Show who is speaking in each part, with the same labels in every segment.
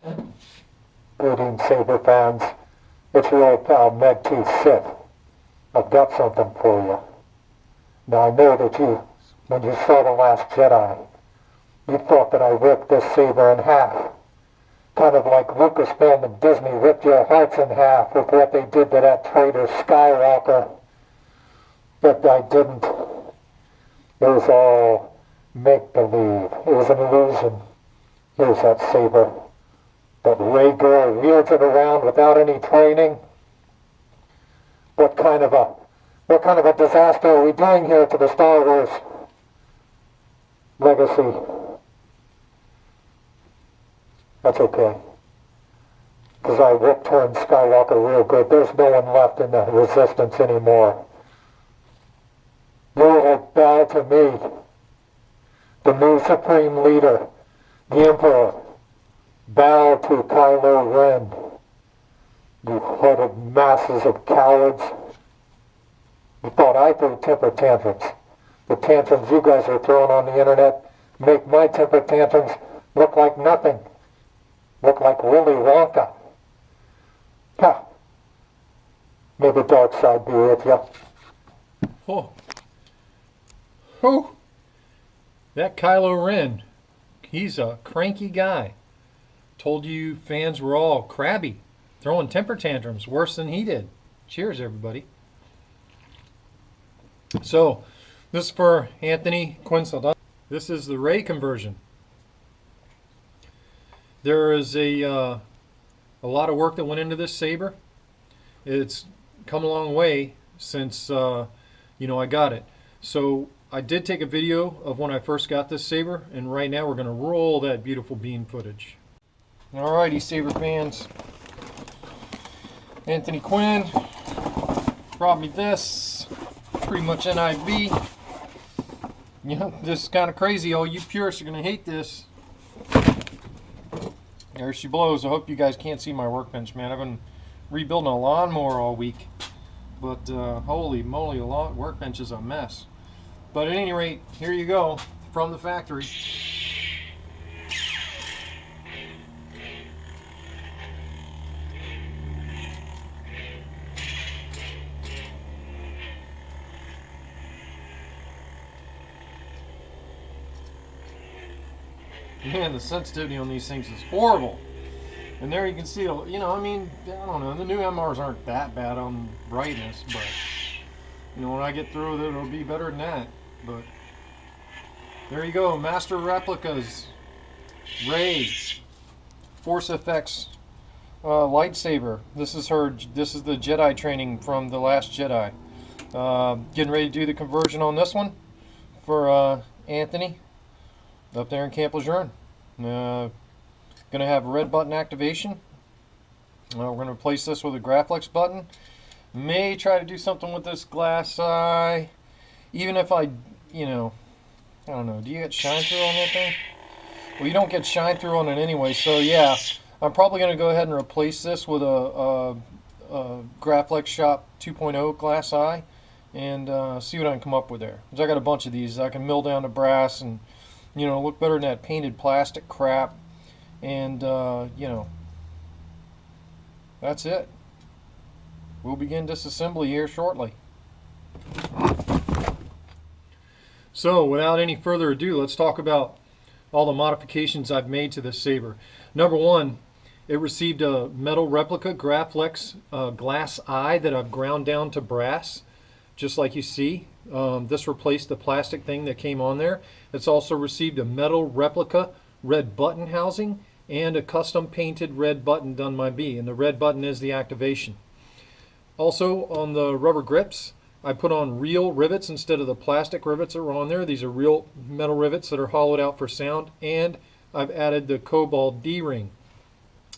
Speaker 1: Greetings, Saber fans. It's your old pal Megtooth Sith. I've got something for you. Now I know that when you saw The Last Jedi, you thought that I ripped this saber in half. Kind of like Lucasfilm and Disney ripped your hearts in half with what they did to that traitor Skywalker. But I didn't. It was all make-believe. It was an illusion. Here's that saber. That Rey girl wields it around without any training. What kind of a disaster are we doing here to the Star Wars legacy? That's okay. Because I whooped her and Skywalker real good. There's no one left in the Resistance anymore. You will bow to me, the new Supreme Leader, the Emperor. Bow to Kylo Ren, you hooded masses of cowards. You thought I threw temper tantrums. The tantrums you guys are throwing on the internet make my temper tantrums look like nothing. Look like Willy Wonka. Ha! May the dark side be with you.
Speaker 2: Oh. Oh. That Kylo Ren, he's a cranky guy. Told you fans were all crabby, throwing temper tantrums worse than he did. Cheers, everybody. So, this is for Anthony Quinn Saldana. This is the Rey conversion. There is a lot of work that went into this saber. It's come a long way since I got it. So I did take a video of when I first got this saber, and right now we're going to roll that beautiful beam footage. Alrighty, Saber fans. Anthony Quinn brought me this. Pretty much NIV. Yeah, this is kind of crazy. All you purists are going to hate this. There she blows. I hope you guys can't see my workbench, man. I've been rebuilding a lawnmower all week. But holy moly, a workbench is a mess. But at any rate, here you go from the factory. Man, the sensitivity on these things is horrible. And there you can see, I don't know, the new MRs aren't that bad on brightness, but, when I get through with it, it'll be better than that. But, there you go, Master Replicas, Rey, Force FX lightsaber. This is the Jedi training from The Last Jedi. Getting ready to do the conversion on this one for Anthony up there in Camp Lejeune. Gonna have red button activation. We're gonna replace this with a Graflex button. May try to do something with this glass eye. Even if I don't know. Do you get shine through on that thing? Well, you don't get shine through on it anyway. So yeah, I'm probably gonna go ahead and replace this with a Graflex Shop 2.0 glass eye and see what I can come up with there. Because I got a bunch of these. I can mill down the brass and look better than that painted plastic crap. And, that's it. We'll begin disassembly here shortly. So, without any further ado, let's talk about all the modifications I've made to this saber. Number one, it received a metal replica Graflex glass eye that I've ground down to brass, just like you see. This replaced the plastic thing that came on there. It's also received a metal replica red button housing and a custom painted red button done by me, and the red button is the activation. Also on the rubber grips, I put on real rivets instead of the plastic rivets that were on there. These are real metal rivets that are hollowed out for sound, and I've added the Kobald D-Ring.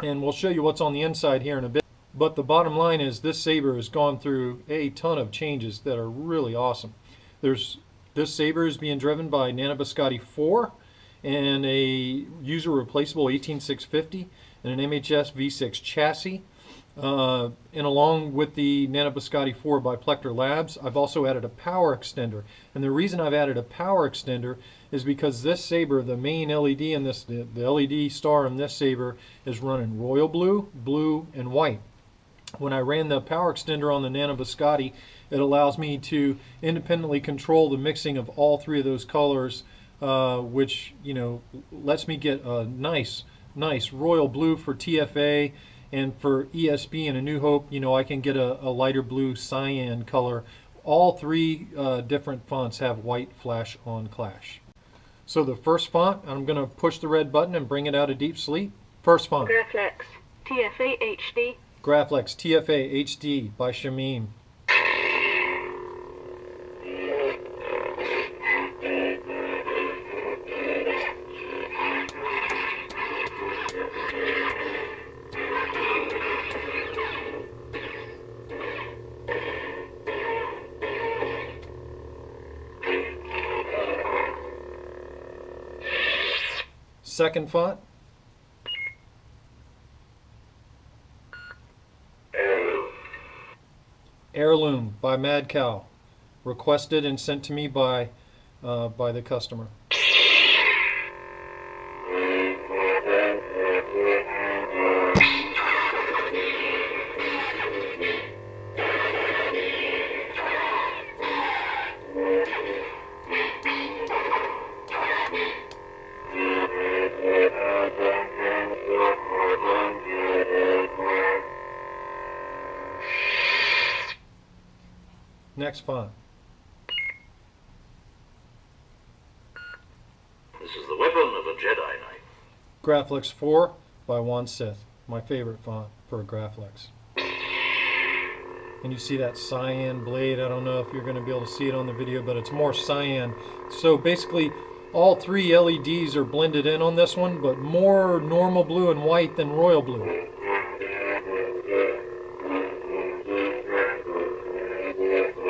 Speaker 2: And we'll show you what's on the inside here in a bit. But the bottom line is this saber has gone through a ton of changes that are really awesome. This saber is being driven by Nano Biscotte 4 and a user replaceable 18650 and an MHS V6 chassis. And along with the Nano Biscotte 4 by Plector Labs, I've also added a power extender. And the reason I've added a power extender is because this saber, the main LED in this, the LED star in this saber is running royal blue, blue, and white. When I ran the power extender on the Nano Biscotte, it allows me to independently control the mixing of all three of those colors, which, you know, lets me get a nice royal blue for TFA, and for ESB and A New Hope, you know, I can get a lighter blue cyan color. All three different fonts have white flash on clash. So the first font, I'm going to push the red button and bring it out of deep sleep. First font.
Speaker 3: Graflex TFA HD.
Speaker 2: Graflex TFA HD by Shamim. Second font. Heirloom by Mad Cow, requested and sent to me by the customer. Next font.
Speaker 4: This is the weapon of a Jedi Knight.
Speaker 2: Graflex 4 by One Sith, my favorite font for a Graflex. And you see that cyan blade. I don't know if you're going to be able to see it on the video, but it's more cyan. So basically, all three LEDs are blended in on this one, but more normal blue and white than royal blue.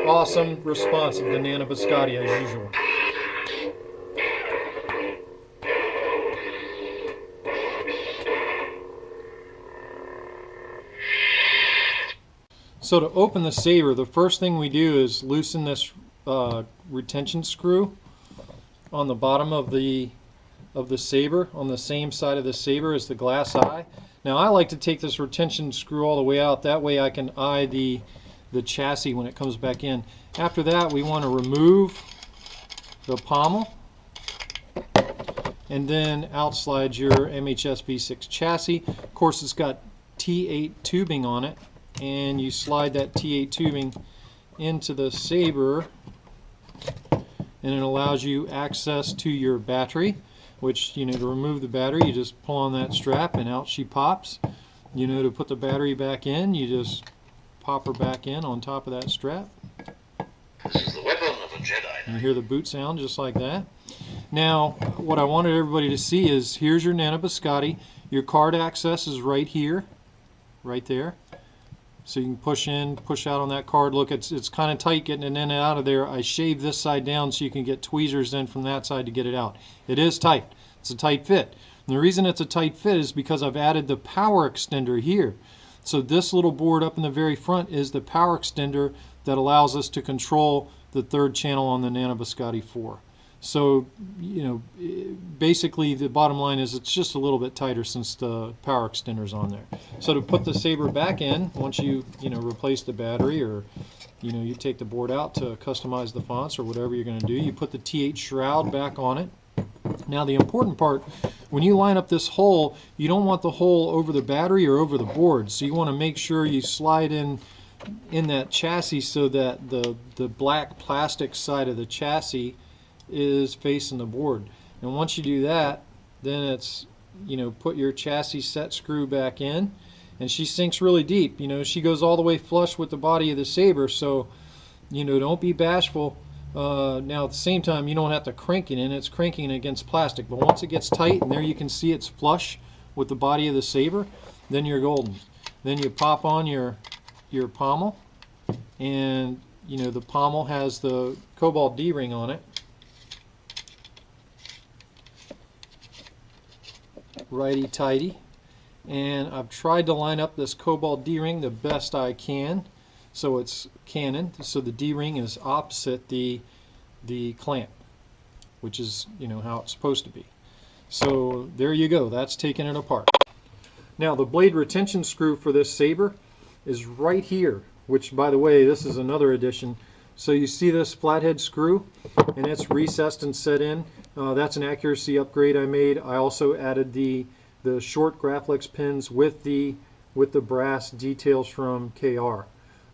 Speaker 2: Awesome response of the Nano Biscotte as usual. So to open the saber, the first thing we do is loosen this retention screw on the bottom of the saber, on the same side of the saber as the glass eye. Now I like to take this retention screw all the way out, that way I can eye the chassis when it comes back in. After that, we want to remove the pommel and then out slides your MHS V6 chassis. Of course, it's got T8 tubing on it, and you slide that T8 tubing into the saber, and it allows you access to your battery, which, you know, to remove the battery, you just pull on that strap and out she pops. You know, to put the battery back in, you just pop her back in on top of that strap.
Speaker 4: This is the weapon of a Jedi Knight.
Speaker 2: You hear the boot sound just like that. Now, what I wanted everybody to see is, here's your Nano Biscotte. Your card access is right here, right there. So you can push in, push out on that card. Look, it's kind of tight getting it in and out of there. I shaved this side down so you can get tweezers in from that side to get it out. It is tight. It's a tight fit. And the reason it's a tight fit is because I've added the power extender here. So this little board up in the very front is the power extender that allows us to control the third channel on the Nano Biscotte 4. So, you know, basically the bottom line is it's just a little bit tighter since the power extender's on there. So to put the saber back in, once you replace the battery, or you take the board out to customize the fonts or whatever you're going to do, you put the T8 shroud back on it. Now the important part, when you line up this hole, you don't want the hole over the battery or over the board. So you want to make sure you slide in that chassis so that the black plastic side of the chassis is facing the board. And once you do that, then it's, put your chassis set screw back in, and she sinks really deep. She goes all the way flush with the body of the saber, so don't be bashful. Now at the same time, you don't have to crank it in. It's cranking against plastic, but once it gets tight, and there you can see it's flush with the body of the saber, then you're golden. Then you pop on your pommel, and the pommel has the Kobald D-Ring on it. Righty tighty, And I've tried to line up this Kobald D-Ring the best I can, so it's Canon, so the D-Ring is opposite the clamp, which is, you know, how it's supposed to be. So there you go, that's taking it apart. Now the blade retention screw for this Saber is right here, which, by the way, this is another addition. So you see this flathead screw, and it's recessed and set in. That's an accuracy upgrade I made. I also added the short Graflex pins with the brass details from KR.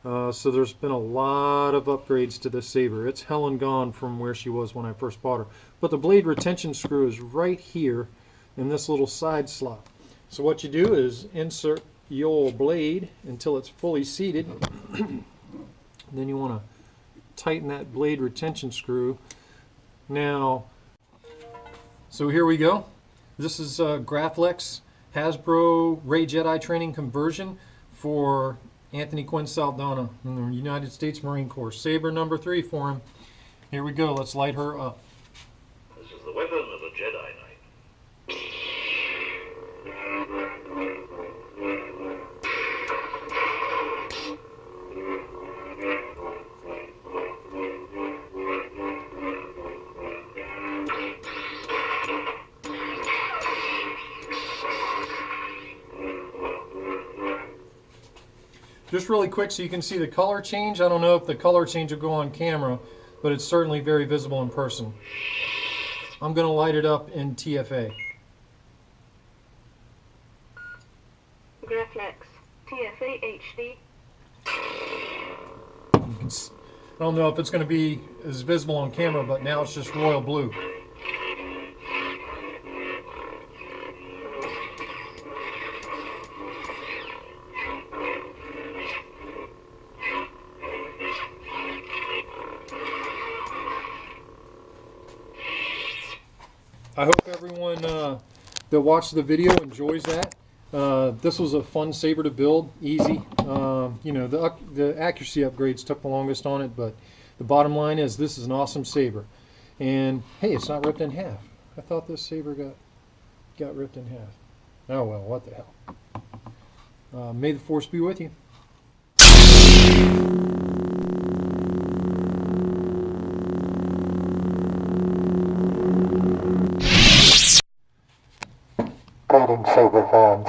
Speaker 2: So there's been a lot of upgrades to this Saber. It's hell and gone from where she was when I first bought her. But the blade retention screw is right here in this little side slot. So what you do is insert the old blade until it's fully seated. Then you want to tighten that blade retention screw. Now, so here we go. This is Graflex Hasbro Rey Jedi training conversion for Anthony Quinn Saldana in the United States Marine Corps. Saber number 3 for him. Here we go. Let's light her up.
Speaker 4: This is the weapon of a Jedi Knight.
Speaker 2: Just really quick so you can see the color change. I don't know if the color change will go on camera, but it's certainly very visible in person. I'm going to light it up in TFA.
Speaker 3: Graflex TFA HD.
Speaker 2: I don't know if it's going to be as visible on camera, but now it's just royal blue. I hope everyone that watched the video enjoys that. This was a fun Saber to build, easy. You know, the accuracy upgrades took the longest on it, but the bottom line is this is an awesome Saber. And hey, it's not ripped in half. I thought this Saber got ripped in half. Oh well, what the hell. May the Force be with you.
Speaker 1: Greetings, Saber fans.